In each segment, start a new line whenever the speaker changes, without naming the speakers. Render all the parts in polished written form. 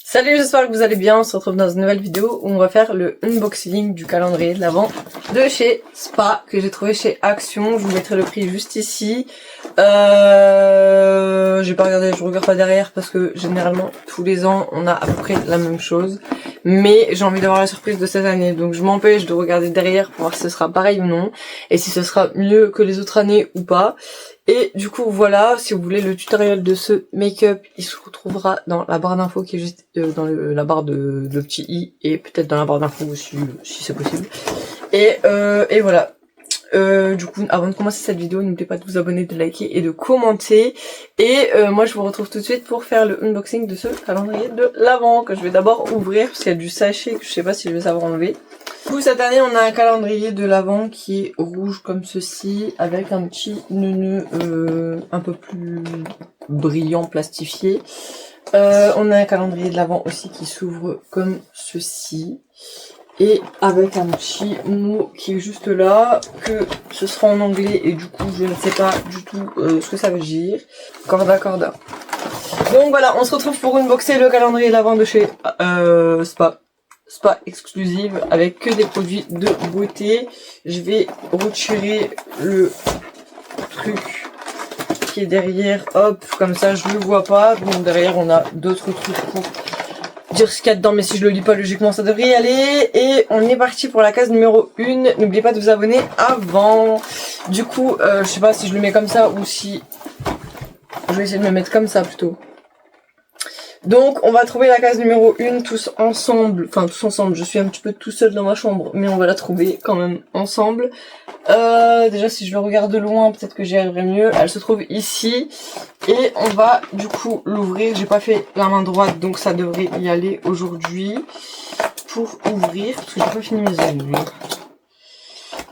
Salut, j'espère que vous allez bien. On se retrouve dans une nouvelle vidéo où on va faire le unboxing du calendrier de l'Avent de chez Spa que j'ai trouvé chez Action. Je vous mettrai le prix juste ici. J'ai pas regardé, je regarde pas derrière parce que généralement tous les ans on a à peu près la même chose. Mais j'ai envie d'avoir la surprise de cette année, donc je m'empêche de regarder derrière pour voir si ce sera pareil ou non et si ce sera mieux que les autres années ou pas. Et du coup voilà, si vous voulez le tutoriel de ce make-up, il se retrouvera dans la barre d'infos qui est juste dans la barre de petit i et peut-être dans la barre d'infos aussi si c'est possible. Et voilà. Du coup, avant de commencer cette vidéo, n'oubliez pas de vous abonner, de liker et de commenter. Et moi, je vous retrouve tout de suite pour faire le unboxing de ce calendrier de l'Avent que je vais d'abord ouvrir parce qu'il y a du sachet que je sais pas si je vais savoir enlever. Du coup, cette année, on a un calendrier de l'Avent qui est rouge comme ceci, avec un petit nœud un peu plus brillant, plastifié. On a un calendrier de l'Avent aussi qui s'ouvre comme ceci. Et avec un petit mot qui est juste là, que ce sera en anglais et du coup je ne sais pas du tout ce que ça veut dire. Corda corda. Donc voilà, on se retrouve pour unboxer le calendrier de l'Avent de chez Spa. Spa exclusive avec que des produits de beauté. Je vais retirer le truc qui est derrière, hop, comme ça je le vois pas. Donc derrière on a d'autres trucs pour dire ce qu'il y a dedans, mais si je le lis pas logiquement ça devrait y aller. Et on est parti pour la case numéro 1. N'oubliez pas de vous abonner avant. Du coup je sais pas si je le mets comme ça ou si je vais essayer de me mettre comme ça plutôt. Donc on va trouver la case numéro 1 tous ensemble. Enfin tous ensemble, je suis un petit peu tout seul dans ma chambre, mais on va la trouver quand même ensemble. Déjà si je le regarde de loin, peut-être que j'y arriverai mieux. Elle se trouve ici. Et on va du coup l'ouvrir. J'ai pas fait la main droite, donc ça devrait y aller aujourd'hui. Pour ouvrir, parce que j'ai pas fini mes ongles.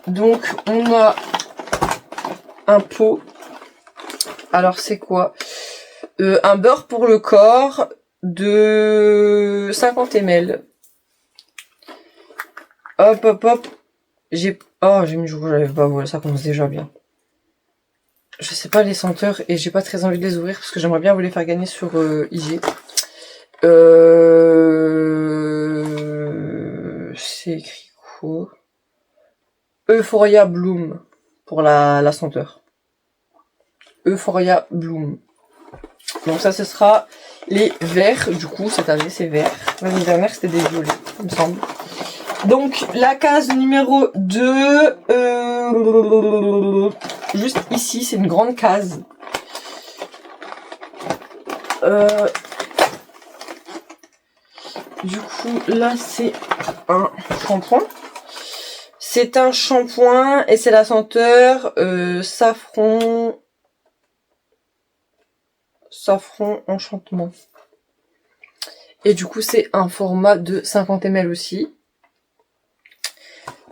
Donc on a un pot. Alors c'est quoi? Un beurre pour le corps de 50 ml. Hop hop hop. J'ai mis du coup j'avais pas, voilà, ça commence déjà bien. Je sais pas les senteurs et j'ai pas très envie de les ouvrir parce que j'aimerais bien vous les faire gagner sur IG. C'est écrit quoi? Euphoria Bloom pour la senteur. Euphoria Bloom. Donc ça ce sera les verts, du coup cette année c'est vert. L'année dernière c'était des violets, il me semble. Donc la case numéro 2, juste ici, c'est une grande case. Du coup là c'est un shampoing. C'est un shampoing et c'est la senteur safran enchantement. Et du coup c'est un format de 50 ml aussi.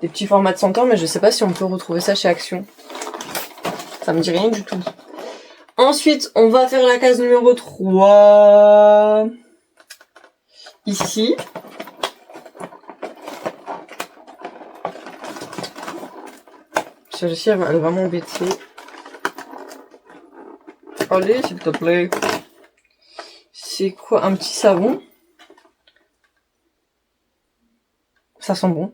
Des petits formats de senteur, mais je sais pas si on peut retrouver ça chez Action. Ça me dit rien du tout. Ensuite on va faire la case numéro 3. Ici. Celle-ci elle va vraiment m'embêter. Allez s'il te plaît. C'est quoi? Un petit savon. Ça sent bon.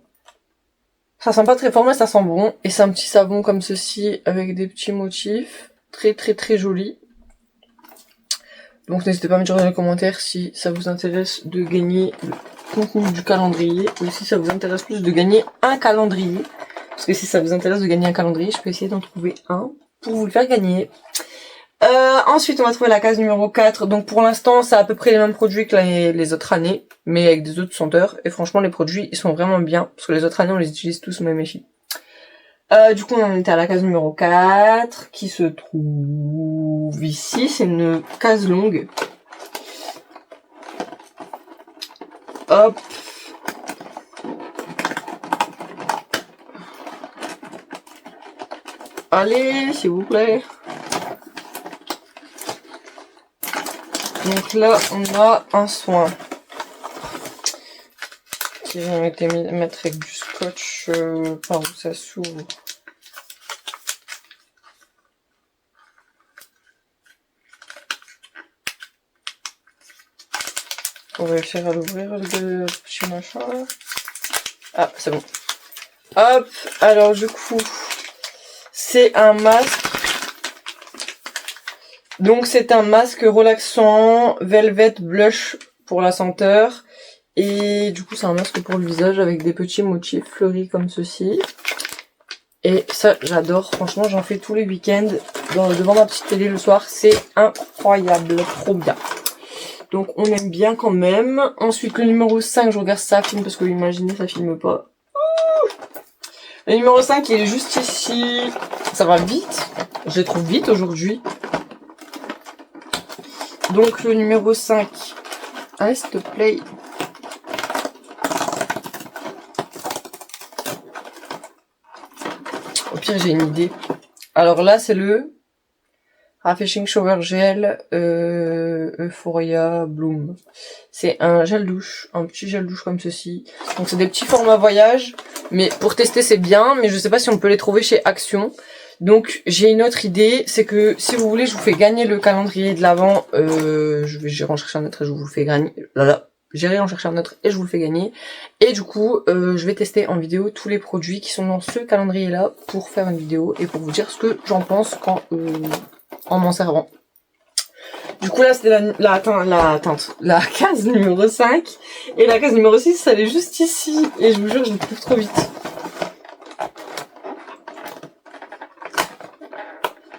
Ça sent pas très fort mais ça sent bon. Et c'est un petit savon comme ceci avec des petits motifs. Très très très joli. Donc n'hésitez pas à me dire dans les commentaires si ça vous intéresse de gagner le contenu du calendrier. Ou si ça vous intéresse plus de gagner un calendrier. Parce que si ça vous intéresse de gagner un calendrier, je peux essayer d'en trouver un pour vous le faire gagner. Ensuite on va trouver la case numéro 4. Donc pour l'instant c'est à peu près les mêmes produits que les autres années, mais avec des autres senteurs. Et franchement les produits ils sont vraiment bien, parce que les autres années on les utilise tous au même effet. Du coup on en était à la case numéro 4 qui se trouve ici. C'est une case longue. Hop. Allez s'il vous plaît. Donc là, on a un soin qui vient mettre avec du scotch par où ça s'ouvre. On va réussir à l'ouvrir le petit machin là. Ah, c'est bon. Hop, alors du coup, c'est un masque. Donc c'est un masque relaxant, velvet blush pour la senteur. Et du coup c'est un masque pour le visage avec des petits motifs fleuris comme ceci. Et ça j'adore, franchement j'en fais tous les week-ends devant ma petite télé le soir. C'est incroyable, trop bien. Donc on aime bien quand même. Ensuite le numéro 5, je regarde ça filme parce que imaginez ça filme pas. Le numéro 5 il est juste ici. Ça va vite, je les trouve vite aujourd'hui. Donc le numéro 5, allez s'il te plaît. Au pire j'ai une idée. Alors là c'est le Refreshing Shower Gel Euphoria Bloom. C'est un gel douche, un petit gel douche comme ceci. Donc c'est des petits formats voyage, mais pour tester c'est bien, mais je sais pas si on peut les trouver chez Action. Donc j'ai une autre idée, c'est que si vous voulez je vous fais gagner le calendrier de l'Avent, j'irai en chercher un autre et je vous le fais gagner. J'irai en chercher un autre et je vous le fais gagner. Et du coup je vais tester en vidéo tous les produits qui sont dans ce calendrier là pour faire une vidéo et pour vous dire ce que j'en pense quand en m'en servant. Du coup là c'était la case numéro 5 et la case numéro 6 elle est juste ici et je vous jure je le trouve trop vite.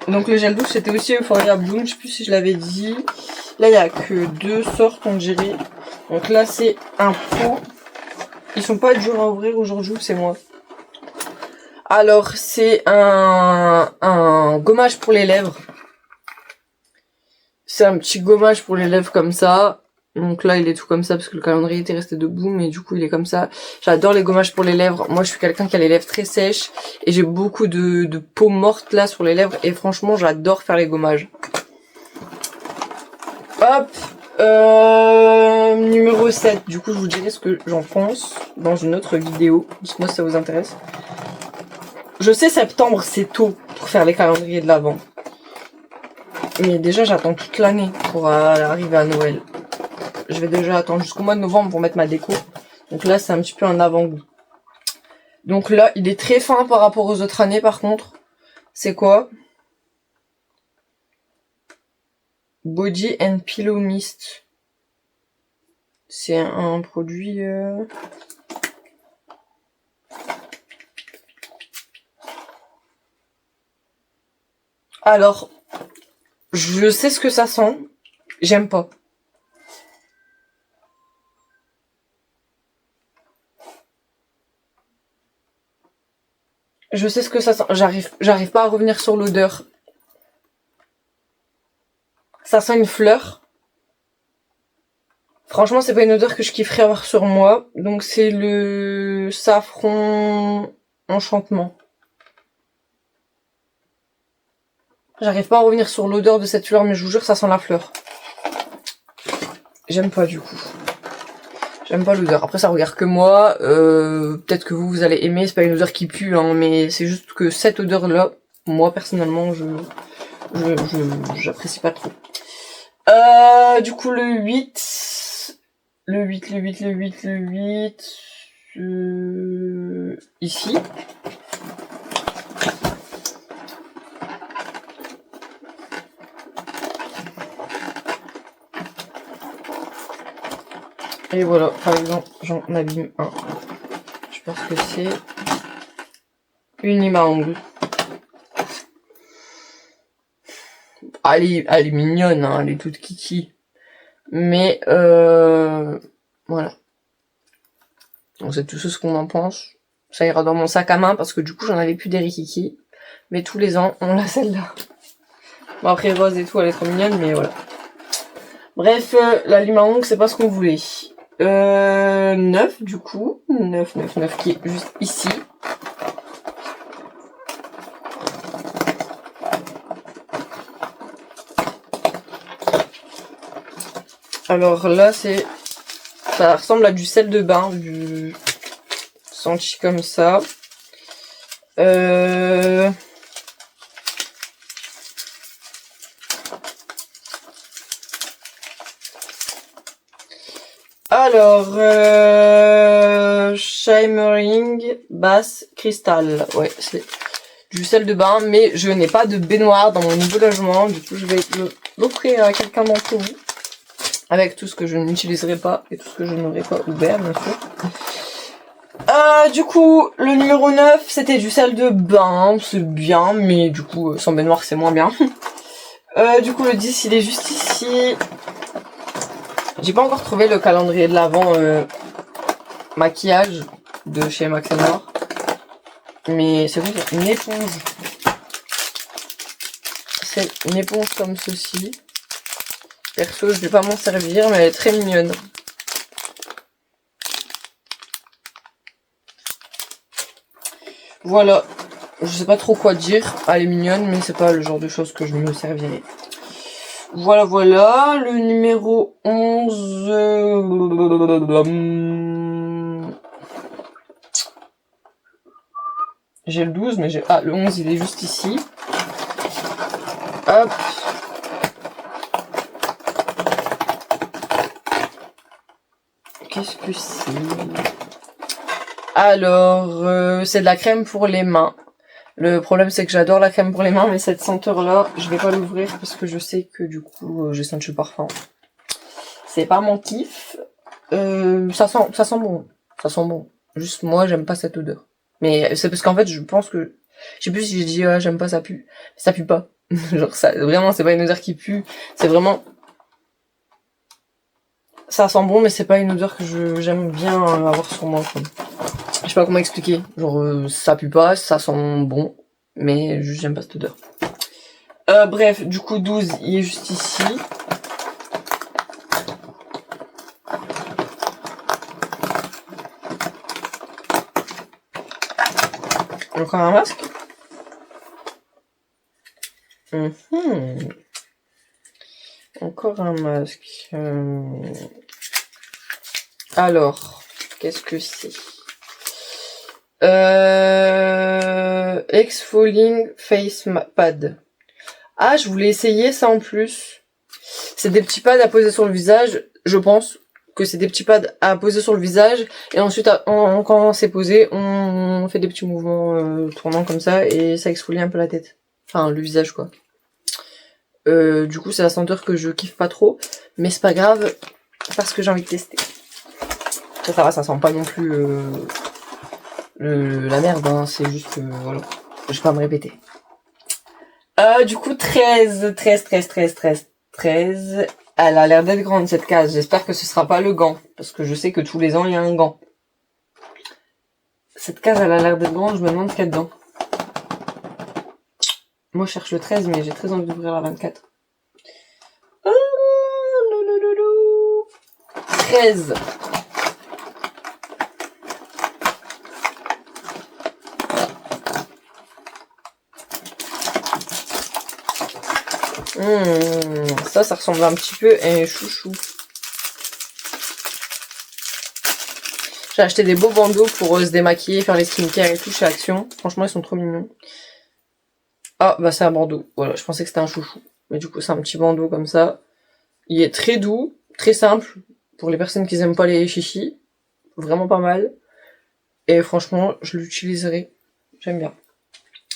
Donc le gel douche c'était aussi Euphoria Bloom, je sais plus si je l'avais dit. Là il y a que 2 sortes on dirait. Donc là c'est un pot. Ils sont pas durs à ouvrir aujourd'hui, c'est moi. Alors c'est un gommage pour les lèvres. C'est un petit gommage pour les lèvres comme ça. Donc là il est tout comme ça parce que le calendrier était resté debout, mais du coup il est comme ça. J'adore les gommages pour les lèvres. Moi je suis quelqu'un qui a les lèvres très sèches et j'ai beaucoup de peau morte là sur les lèvres et franchement j'adore faire les gommages. Hop, numéro 7, du coup je vous dirai ce que j'en pense dans une autre vidéo. Dites-moi si ça vous intéresse. Je sais septembre c'est tôt pour faire les calendriers de l'Avent. Mais déjà j'attends toute l'année pour arriver à Noël. Je vais déjà attendre jusqu'au mois de novembre pour mettre ma déco. Donc là c'est un petit peu un avant-goût. Donc là il est très fin par rapport aux autres années par contre. C'est quoi? Body and Pillow Mist. C'est un produit... Alors, je sais ce que ça sent. J'aime pas. Je sais ce que ça sent. J'arrive pas à revenir sur l'odeur. Ça sent une fleur. Franchement, c'est pas une odeur que je kifferais avoir sur moi. Donc c'est le safran enchantement. J'arrive pas à revenir sur l'odeur de cette fleur, mais je vous jure, ça sent la fleur. J'aime pas du coup. J'aime pas l'odeur. Après, ça regarde que moi. Peut-être que vous allez aimer. C'est pas une odeur qui pue, hein, mais c'est juste que cette odeur-là, moi personnellement, j'apprécie pas trop. Du coup, le 8. Le 8, le 8, le 8, le 8. Ici. Et voilà, par exemple, j'en abîme un. Je pense que c'est une lime à ongles. Elle est mignonne, hein, elle est toute kiki. Mais voilà. Donc c'est tout ce qu'on en pense. Ça ira dans mon sac à main parce que du coup j'en avais plus des rikiki. Mais tous les ans, on a celle-là. Bon après rose et tout, elle est trop mignonne, mais voilà. Bref, la lime à ongles, c'est pas ce qu'on voulait. 9 du coup. 9 qui est juste ici. Alors là, ça ressemble à du sel de bain, du senti comme ça. Alors, Shimmering Bass Crystal. Ouais, c'est du sel de bain, mais je n'ai pas de baignoire dans mon nouveau logement. Du coup, je vais l'offrir à quelqu'un d'entre vous. Avec tout ce que je n'utiliserai pas et tout ce que je n'aurai pas ouvert, bien sûr. Du coup, le numéro 9, c'était du sel de bain. C'est bien, mais du coup, sans baignoire, c'est moins bien. Du coup, le 10, il est juste ici. J'ai pas encore trouvé le calendrier de l'Avent maquillage de chez Max & More. Mais c'est vrai, une éponge. C'est une éponge comme ceci. Perso, je vais pas m'en servir, mais elle est très mignonne. Voilà. Je sais pas trop quoi dire. Elle est mignonne, mais c'est pas le genre de choses que je me servirais. Voilà, voilà. Le numéro 11... J'ai le 12, mais j'ai... Ah, le 11, il est juste ici. Hop. Qu'est-ce que c'est? Alors, c'est de la crème pour les mains. Le problème, c'est que j'adore la crème pour les mains, mais cette senteur-là, je vais pas l'ouvrir parce que je sais que du coup, j'ai senti le parfum. C'est pas mon kiff. Ça sent bon. Ça sent bon. Juste moi, j'aime pas cette odeur. Mais c'est parce qu'en fait, je pense que... Je sais plus si j'ai dit, ah, j'aime pas, ça pue. Ça pue pas. Genre, ça, vraiment, c'est pas une odeur qui pue. C'est vraiment... Ça sent bon, mais c'est pas une odeur que j'aime bien avoir sur moi, quoi. Je sais pas comment expliquer. Genre, ça pue pas, ça sent bon, mais j'aime pas cette odeur. Bref, du coup, 12, il est juste ici. Encore un masque. Encore un masque. Alors, qu'est-ce que c'est? Exfoling Face Pad. Ah, je voulais essayer ça en plus. C'est des petits pads à poser sur le visage. Je pense que c'est des petits pads à poser sur le visage. Et ensuite, quand c'est posé, on fait des petits mouvements tournants comme ça. Et ça exfolie un peu la tête. Enfin, le visage, quoi. Du coup, c'est la senteur que je kiffe pas trop. Mais c'est pas grave, parce que j'ai envie de tester. Ça va, ça sent pas non plus la merde, hein. C'est juste que, voilà, je vais pas me répéter. Du coup, 13. Elle a l'air d'être grande, cette case. J'espère que ce sera pas le gant, parce que je sais que tous les ans, il y a un gant. Cette case, elle a l'air d'être grande, je me demande ce qu'il y a dedans. Moi, je cherche le 13, mais j'ai très envie d'ouvrir la 24. 13. Ça ressemble un petit peu à un chouchou. J'ai acheté des beaux bandeaux pour se démaquiller, faire les skincare et tout chez Action. Franchement, ils sont trop mignons. Ah, bah c'est un bandeau. Voilà, je pensais que c'était un chouchou. Mais du coup, c'est un petit bandeau comme ça. Il est très doux, très simple. Pour les personnes qui aiment pas les chichis. Vraiment pas mal. Et franchement, je l'utiliserai. J'aime bien.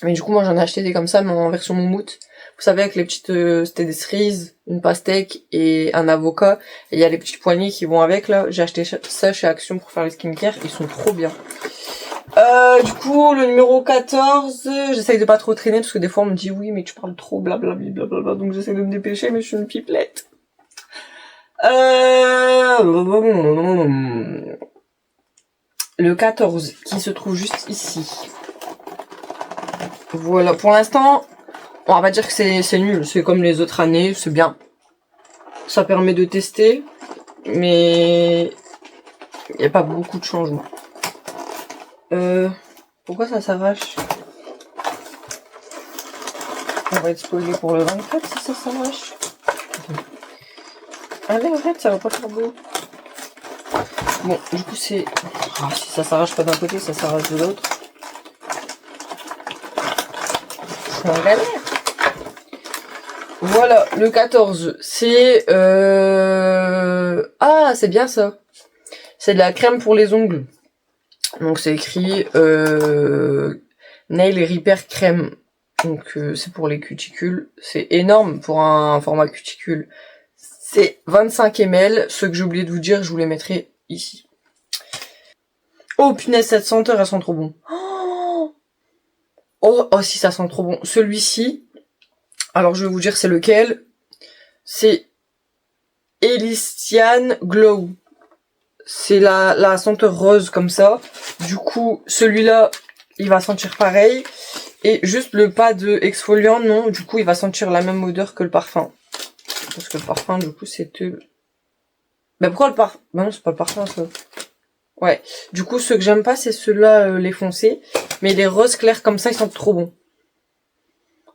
Mais du coup, moi, j'en ai acheté des comme ça, mais en version moumoute. Vous savez, avec les petites... c'était des cerises, une pastèque et un avocat. Et il y a les petites poignées qui vont avec, là. J'ai acheté ça chez Action pour faire les skincare. Ils sont trop bien. Du coup, le numéro 14, j'essaye de pas trop traîner, parce que des fois, on me dit, oui, mais tu parles trop, blablabla, donc j'essaie de me dépêcher, mais je suis une pipelette. Le 14, qui se trouve juste ici. Voilà, pour l'instant, on va pas dire que c'est nul, c'est comme les autres années, c'est bien. Ça permet de tester, mais il n'y a pas beaucoup de changements. Pourquoi ça s'arrache? On va être spoilé pour le 24 si ça s'arrache. Allez, arrête, ça va pas faire beau. Bon, du coup c'est... Ah, si ça s'arrache pas d'un côté, ça s'arrache de l'autre. Je suis en galère. Voilà, le 14, c'est... Ah, c'est bien ça. C'est de la crème pour les ongles. Donc c'est écrit Nail Repair Crème. Donc c'est pour les cuticules. C'est énorme pour un format cuticule. C'est 25 ml. Ce que j'ai oublié de vous dire, je vous les mettrai ici. Oh punaise, cette senteur, elles sont trop bon. Oh si, ça sent trop bon. Celui-ci, alors je vais vous dire c'est lequel. C'est Elysian Glow. C'est la senteur rose comme ça. Du coup, celui-là, il va sentir pareil. Et juste le pas de exfoliant, non. Du coup, il va sentir la même odeur que le parfum. Parce que le parfum, du coup, c'est... Ben pourquoi le parfum? Ben non, c'est pas le parfum, ça. Ouais. Du coup, ceux que j'aime pas, c'est ceux-là, les foncés. Mais les roses clairs comme ça, ils sentent trop bon.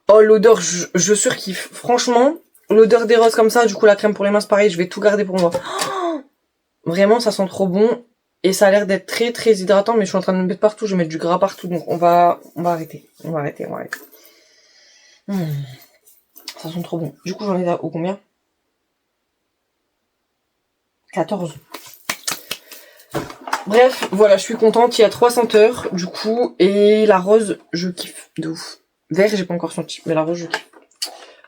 Oh, l'odeur, je surkiffe. Franchement, l'odeur des roses comme ça, du coup, la crème pour les mains, c'est pareil. Je vais tout garder pour moi. Oh, vraiment, ça sent trop bon. Et ça a l'air d'être très, très hydratant. Mais je suis en train de me mettre partout. Je vais mettre du gras partout. Donc, on va arrêter. On va arrêter. Ça sent trop bon. Du coup, j'en ai au combien? 14. Bref, voilà, je suis contente. Il y a 3 senteurs, du coup. Et la rose, je kiffe de ouf. Vert, j'ai pas encore senti. Mais la rose, je kiffe.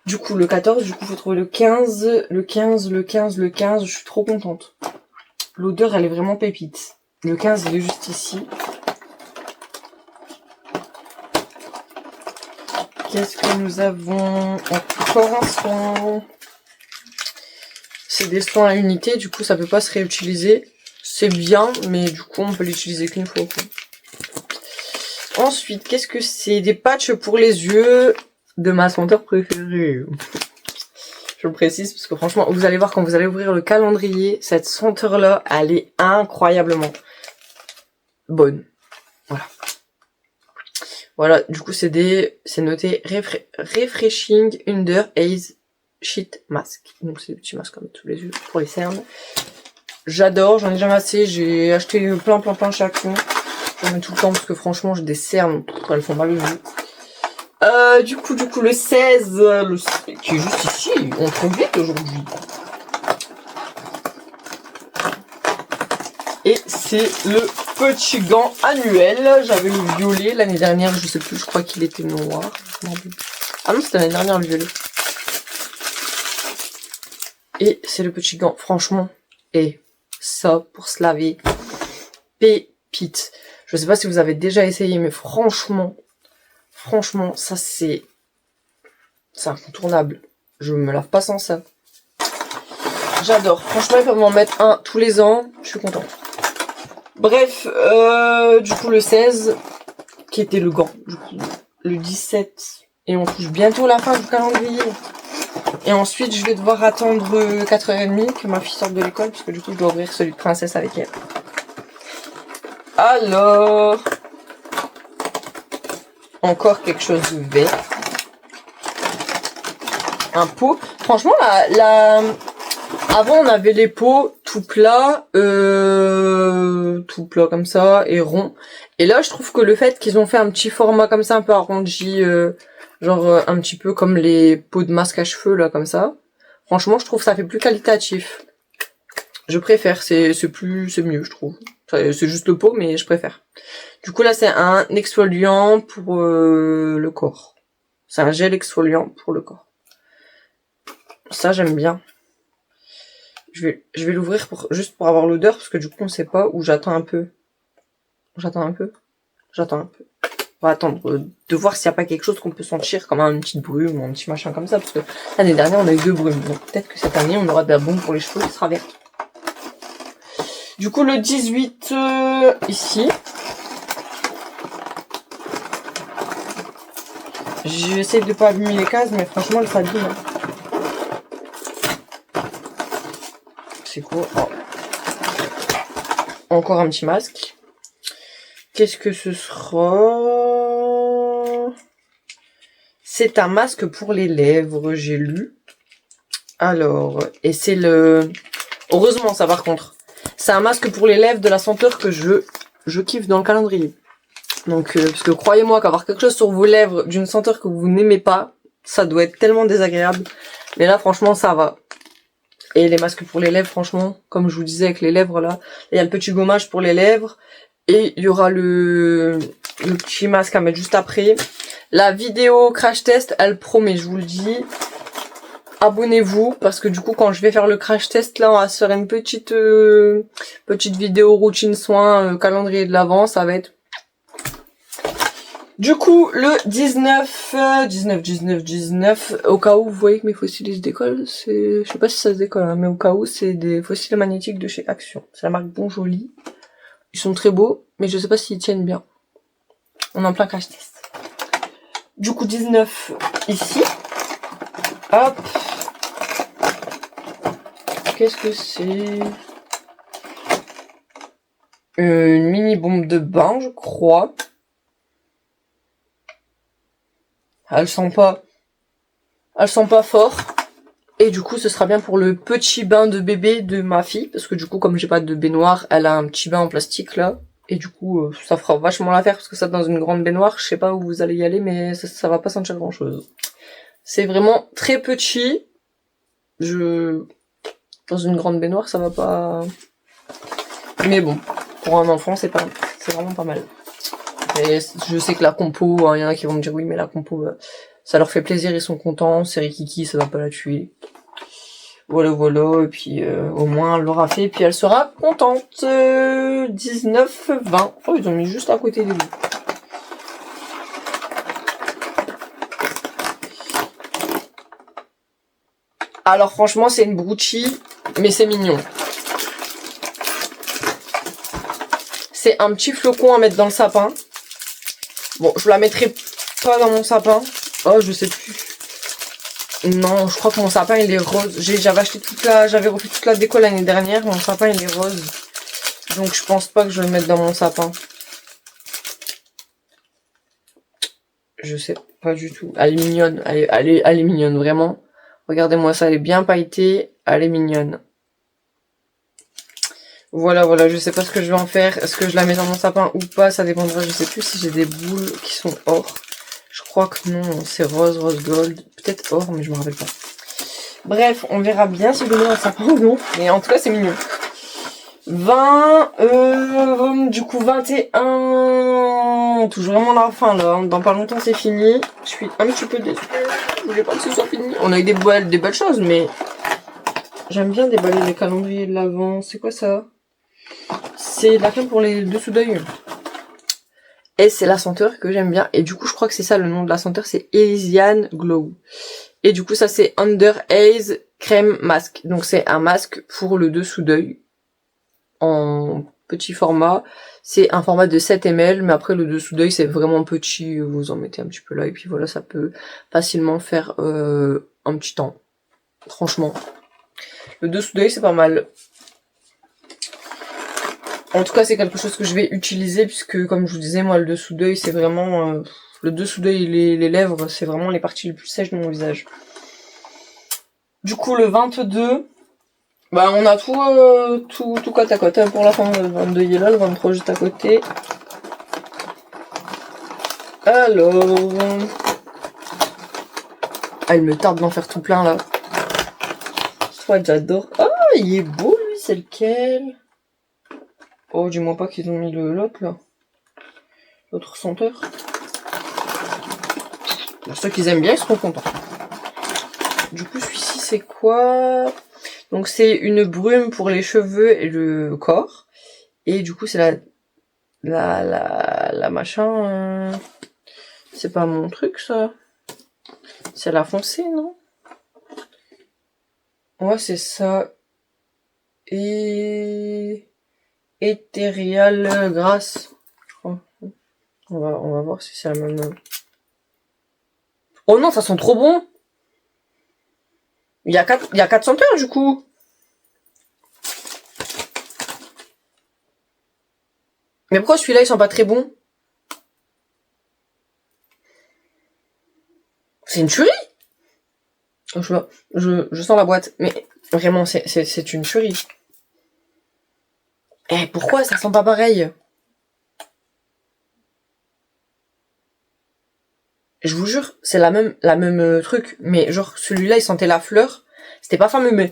Du coup, le 14, du coup, faut trouver le 15. Le 15, le 15, le 15. Je suis trop contente. L'odeur, elle est vraiment pépite. Le 15, il est juste ici. Qu'est-ce que nous avons? Encore un soin. C'est des soins à unité, du coup, ça peut pas se réutiliser. C'est bien, mais du coup, on peut l'utiliser qu'une fois, quoi. Ensuite, qu'est-ce que c'est? Des patchs pour les yeux de ma senteur préférée. Je le précise parce que franchement, vous allez voir quand vous allez ouvrir le calendrier, cette senteur-là, elle est incroyablement bonne. Voilà. Voilà, du coup, c'est noté Refreshing Under Eyes Sheet Mask. Donc, c'est des petits masques comme tous les yeux pour les cernes. J'adore, j'en ai jamais assez. J'ai acheté plein chez Action. J'en mets tout le temps parce que franchement, j'ai des cernes, elles font mal aux yeux. Du coup, le 16, qui est juste ici, on trouve vite aujourd'hui. Et c'est le petit gant annuel. J'avais le violet l'année dernière, je sais plus, je crois qu'il était noir. Ah non, c'était l'année dernière le violet. Et c'est le petit gant, franchement. Et ça, pour se laver, pépite. Je sais pas si vous avez déjà essayé, mais franchement, ça c'est incontournable. Je me lave pas sans ça. J'adore. Franchement, ils peuvent m'en mettre un tous les ans. Je suis contente. Bref, du coup, le 16, qui était le gant. Du coup, le 17. Et on touche bientôt la fin du calendrier. Et ensuite, je vais devoir attendre 4h30 que ma fille sorte de l'école. Parce que du coup, je dois ouvrir celui de princesse avec elle. Alors... Encore quelque chose de vert. Un pot. Franchement, avant, on avait les pots tout plats comme ça, et rond. Et là, je trouve que le fait qu'ils ont fait un petit format comme ça, un peu arrondi, genre un petit peu comme les pots de masque à cheveux, là, comme ça. Franchement, je trouve que ça fait plus qualitatif. Je préfère, c'est mieux, je trouve. C'est juste le pot, mais je préfère. Du coup, là, c'est un exfoliant pour le corps. C'est un gel exfoliant pour le corps. Ça, j'aime bien. Je vais l'ouvrir juste pour avoir l'odeur, parce que du coup, on sait pas, ou j'attends un peu. On va attendre de voir s'il n'y a pas quelque chose qu'on peut sentir, comme une petite brume ou un petit machin comme ça, parce que l'année dernière, on a eu 2 brumes. Donc peut-être que cette année, on aura de la bombe pour les cheveux qui sera verte. Du coup, le 18, ici. J'essaie de pas abîmer les cases, mais franchement, elle s'abîme. C'est quoi? Oh. Encore un petit masque. Qu'est-ce que ce sera? C'est un masque pour les lèvres, j'ai lu. Alors, et c'est le... Heureusement, ça par contre. C'est un masque pour les lèvres de la senteur que je kiffe dans le calendrier. Donc, parce que croyez-moi qu'avoir quelque chose sur vos lèvres d'une senteur que vous n'aimez pas, ça doit être tellement désagréable. Mais là, franchement, ça va. Et les masques pour les lèvres, franchement, comme je vous disais avec les lèvres là, il y a le petit gommage pour les lèvres. Et il y aura le petit masque à mettre juste après. La vidéo crash test, elle promet, je vous le dis. Abonnez-vous, parce que du coup, quand je vais faire le crash test, là, on va se faire une petite vidéo routine soin, calendrier de l'avant, ça va être... Du coup, le 19, au cas où vous voyez que mes fossiles ils se décollent, je sais pas si ça se décolle, hein, mais au cas où, c'est des fossiles magnétiques de chez Action. C'est la marque Bon Joli. Ils sont très beaux, mais je sais pas s'ils tiennent bien. On est en plein crash test. Du coup, 19 ici. Hop. Qu'est-ce que c'est? Une mini bombe de bain, je crois. Elle sent pas fort. Et du coup, ce sera bien pour le petit bain de bébé de ma fille. Parce que du coup, comme j'ai pas de baignoire, elle a un petit bain en plastique là. Et du coup, ça fera vachement l'affaire. Parce que ça, dans une grande baignoire, je sais pas où vous allez y aller, mais ça va pas sentir grand chose. C'est vraiment très petit. Dans une grande baignoire, ça va pas... Mais bon, pour un enfant, c'est vraiment pas mal. Et je sais que la compo, hein, y en a qui vont me dire oui, mais la compo, ça leur fait plaisir, ils sont contents, c'est Rikiki, ça va pas la tuer. Voilà, et puis au moins elle l'aura fait, et puis elle sera contente. 19, 20. Oh, ils ont mis juste à côté des bouts. Alors franchement, c'est une Brucci, mais c'est mignon. C'est un petit flocon à mettre dans le sapin. Bon, je la mettrai pas dans mon sapin. Oh, je sais plus. Non, je crois que mon sapin il est rose. J'avais refait toute la déco l'année dernière. Mon sapin il est rose. Donc je pense pas que je vais le mettre dans mon sapin. Je sais pas du tout. Elle est mignonne. Elle est mignonne, vraiment. Regardez-moi ça, elle est bien pailletée. Elle est mignonne. Voilà, je sais pas ce que je vais en faire. Est-ce que je la mets dans mon sapin ou pas? Ça dépendra. Je sais plus si j'ai des boules qui sont or. Je crois que non, c'est rose gold. Peut-être or, mais je me rappelle pas. Bref, on verra bien si je le mets dans le sapin ou non. Mais en tout cas, c'est mignon. 20, du coup 21. On touche vraiment la fin là. Dans pas longtemps, c'est fini. Je suis un petit peu déçue. Je voulais pas que ce soit fini. On a eu des belles choses, mais j'aime bien déballer les calendriers de l'avant. C'est quoi ça? C'est de la crème pour les dessous d'œil. Et c'est la senteur que j'aime bien. Et du coup, je crois que c'est ça le nom de la senteur, c'est Elysian Glow. Et du coup, ça c'est Under Eyes Crème Masque. Donc c'est un masque pour le dessous d'œil. En petit format. C'est un format de 7 ml. Mais après, le dessous d'œil, c'est vraiment petit. Vous en mettez un petit peu là. Et puis voilà, ça peut facilement faire un petit temps. Franchement. Le dessous d'œil, c'est pas mal. En tout cas, c'est quelque chose que je vais utiliser puisque, comme je vous disais, moi, le dessous d'œil, c'est vraiment... le dessous d'œil et les lèvres, c'est vraiment les parties les plus sèches de mon visage. Du coup, le 22, bah, on a tout côte à côte. Hein, pour la fin, le 22, il est là, le 23 juste à côté. Alors... Ah, il me tarde d'en faire tout plein, là. Soit j'adore. Ah, il est beau, lui, c'est lequel? Oh, dis-moi pas qu'ils ont mis l'autre, là. L'autre senteur. Pour ceux qui aiment bien, ils seront contents. Du coup, celui-ci, c'est quoi? Donc, c'est une brume pour les cheveux et le corps. Et du coup, c'est la machin... C'est pas mon truc, ça. C'est la foncée, non? Ouais, c'est ça. Et... Ethereal grasse. On va voir si c'est la même... Oh non, ça sent trop bon! Il y a 4 senteurs, du coup! Mais pourquoi celui-là, il sent pas très bon? C'est une tuerie! Je sens la boîte, mais vraiment, c'est une tuerie. Eh, pourquoi ça sent pas pareil? Je vous jure. jure, c'est la même truc. Mais genre, celui-là, il sentait la fleur. C'était pas fameux, mais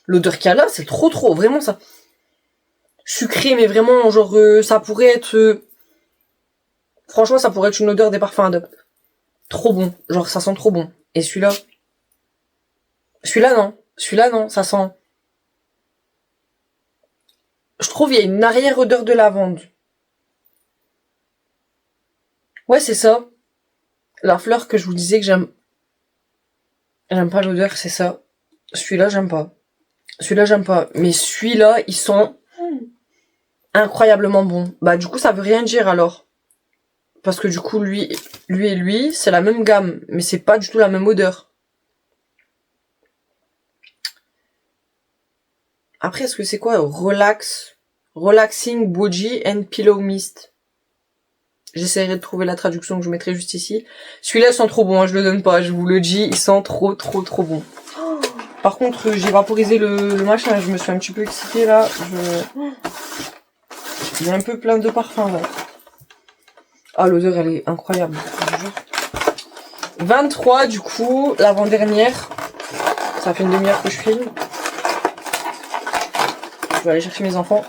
l'odeur qu'il y a là, c'est trop, vraiment ça. Sucré, mais vraiment, genre, ça pourrait être... franchement, ça pourrait être une odeur des parfums Adopt. Trop bon. Genre, ça sent trop bon. Et celui-là... Celui-là, non. Ça sent... Je trouve il y a une arrière-odeur de lavande. Ouais, c'est ça. La fleur que je vous disais que j'aime... J'aime pas l'odeur, c'est ça. Celui-là, j'aime pas. Mais celui-là, il sent incroyablement bon. Bah, du coup, ça veut rien dire, alors. Parce que du coup, lui, c'est la même gamme. Mais c'est pas du tout la même odeur. Après, est-ce que c'est quoi? Relaxing Body and Pillow Mist. J'essaierai de trouver la traduction que je mettrai juste ici. Celui-là, il sent trop bon, hein, je le donne pas, je vous le dis, il sent trop bon. Par contre, j'ai vaporisé le machin, je me suis un petit peu excitée là. Il y a un peu plein de parfums là. Ah, l'odeur, elle est incroyable, je vous jure. 23, du coup, l'avant-dernière. Ça fait une demi-heure que je filme. Je vais aller chercher mes enfants.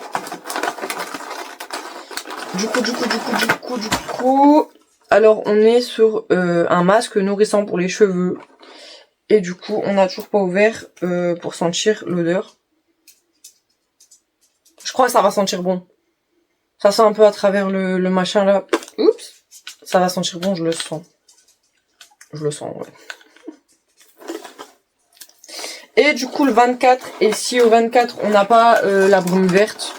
Du coup, alors on est sur un masque nourrissant pour les cheveux. Et du coup, on n'a toujours pas ouvert pour sentir l'odeur. Je crois que ça va sentir bon. Ça sent un peu à travers le machin là. Oups. Ça va sentir bon, je le sens. Ouais. Et du coup, le 24, et si au 24, on n'a pas la brume verte,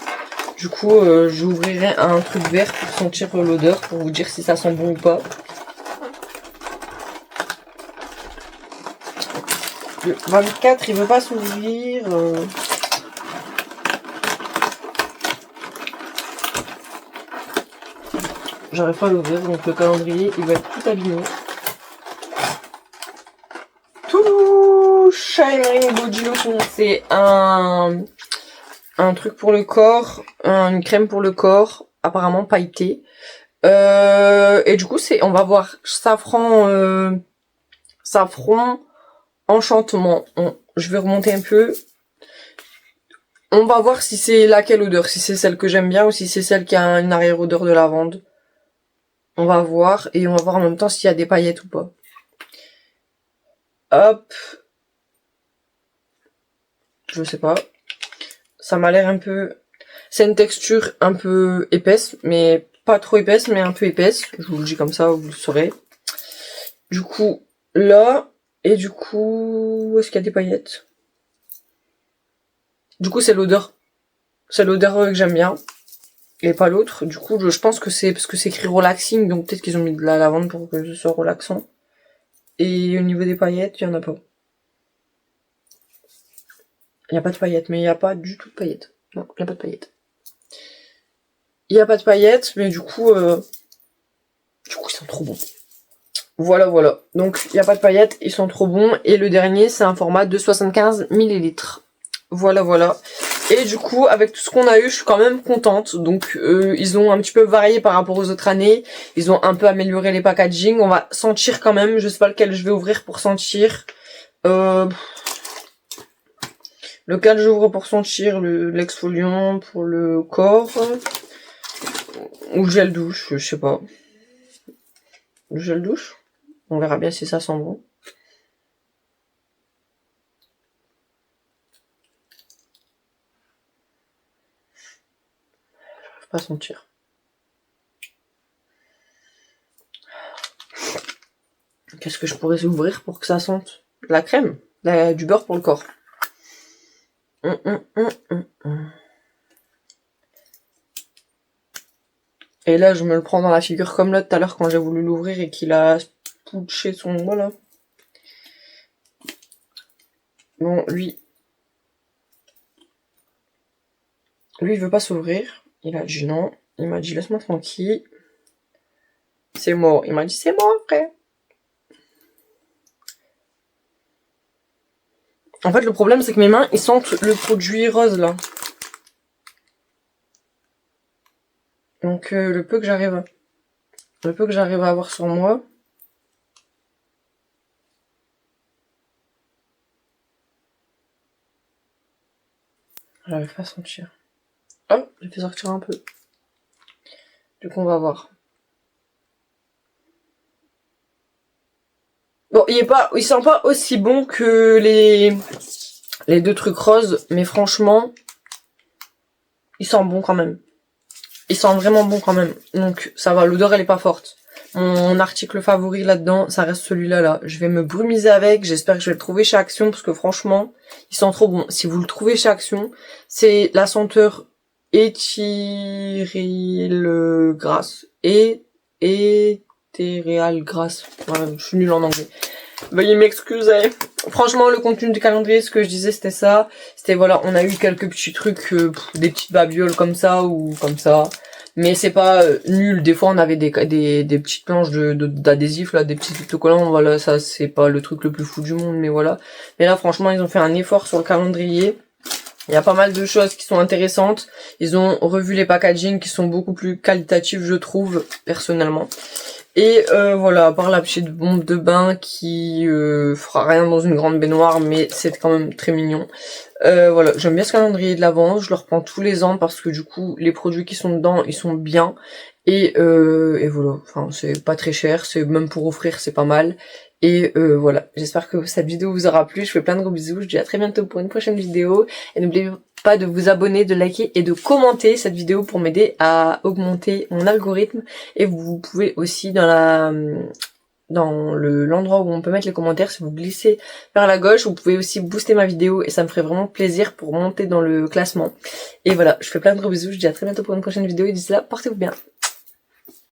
du coup, j'ouvrirai un truc vert pour sentir l'odeur, pour vous dire si ça sent bon ou pas. Le 24, il veut pas s'ouvrir. J'arrive pas à l'ouvrir, donc le calendrier, il va être tout abîmé. Tout Shining Body Lotion, c'est un truc pour le corps, une crème pour le corps, apparemment pailletée. Et du coup, on va voir safran enchantement. Je vais remonter un peu. On va voir si c'est laquelle odeur, si c'est celle que j'aime bien ou si c'est celle qui a une arrière-odeur de lavande. On va voir, et on va voir en même temps s'il y a des paillettes ou pas. Hop. Je sais pas. Ça m'a l'air un peu... C'est une texture un peu épaisse, mais pas trop épaisse, mais un peu épaisse. Je vous le dis comme ça, vous le saurez. Du coup, là, et du coup... Où est-ce qu'il y a des paillettes? Du coup, c'est l'odeur. C'est l'odeur que j'aime bien. Et pas l'autre. Du coup, je pense que c'est parce que c'est écrit relaxing, donc peut-être qu'ils ont mis de la lavande pour que ce soit relaxant. Et au niveau des paillettes, il y en a pas. Il n'y a pas de paillettes, mais il n'y a pas du tout de paillettes. Non, il n'y a pas de paillettes. Il n'y a pas de paillettes, mais du coup, ils sont trop bons. Voilà. Donc, il n'y a pas de paillettes, ils sont trop bons. Et le dernier, c'est un format de 75 ml. Voilà. Et du coup, avec tout ce qu'on a eu, je suis quand même contente. Donc, ils ont un petit peu varié par rapport aux autres années. Ils ont un peu amélioré les packaging. On va sentir quand même. Je sais pas lequel je vais ouvrir pour sentir. Lequel j'ouvre pour sentir, l'exfoliant pour le corps. Ou le gel douche, je sais pas. Le gel douche. On verra bien si ça sent bon. Je peux pas sentir. Qu'est-ce que je pourrais ouvrir pour que ça sente? La crème, du beurre pour le corps. Et là, je me le prends dans la figure comme là tout à l'heure quand j'ai voulu l'ouvrir et qu'il a pouché son... Voilà. Bon, lui, il veut pas s'ouvrir. Il a dit non. Il m'a dit laisse-moi tranquille. C'est mort. Il m'a dit c'est mort après. En fait, le problème, c'est que mes mains, ils sentent le produit rose, là. Donc, le peu que j'arrive à avoir sur moi. J'arrive pas à sentir. Oh, j'ai fait sortir un peu. Du coup, on va voir. Bon, il sent pas aussi bon que les deux trucs roses, mais franchement, il sent bon quand même. Il sent vraiment bon quand même. Donc, ça va, l'odeur, elle est pas forte. Mon article favori là-dedans, ça reste celui-là, là. Je vais me brumiser avec, j'espère que je vais le trouver chez Action, parce que franchement, il sent trop bon. Si vous le trouvez chez Action, c'est la senteur éthyryle grasse. Éthyréal grasse. Voilà, je suis nulle en anglais. Veuillez m'excuser. Franchement, le contenu du calendrier, ce que je disais, c'était ça. C'était, voilà, on a eu quelques petits trucs, des petites babioles comme ça, ou comme ça. Mais c'est pas nul. Des fois, on avait des petites planches d'adhésifs, là, des petits autocollants. Voilà, ça, c'est pas le truc le plus fou du monde, mais voilà. Mais là, franchement, ils ont fait un effort sur le calendrier. Il y a pas mal de choses qui sont intéressantes. Ils ont revu les packaging qui sont beaucoup plus qualitatifs, je trouve, personnellement. Et voilà, à part la petite bombe de bain qui fera rien dans une grande baignoire, mais c'est quand même très mignon. Voilà, j'aime bien ce calendrier de l'Avent, je le reprends tous les ans parce que du coup, les produits qui sont dedans, ils sont bien. Et voilà, enfin, c'est pas très cher, c'est même pour offrir, c'est pas mal. Et voilà, j'espère que cette vidéo vous aura plu, je fais plein de gros bisous, je vous dis à très bientôt pour une prochaine vidéo. Et n'oubliez pas de vous abonner, de liker et de commenter cette vidéo pour m'aider à augmenter mon algorithme. Et vous pouvez aussi dans l'endroit où on peut mettre les commentaires, si vous glissez vers la gauche, vous pouvez aussi booster ma vidéo et ça me ferait vraiment plaisir pour monter dans le classement. Et voilà, je fais plein de gros bisous, je vous dis à très bientôt pour une prochaine vidéo et d'ici là, portez-vous bien.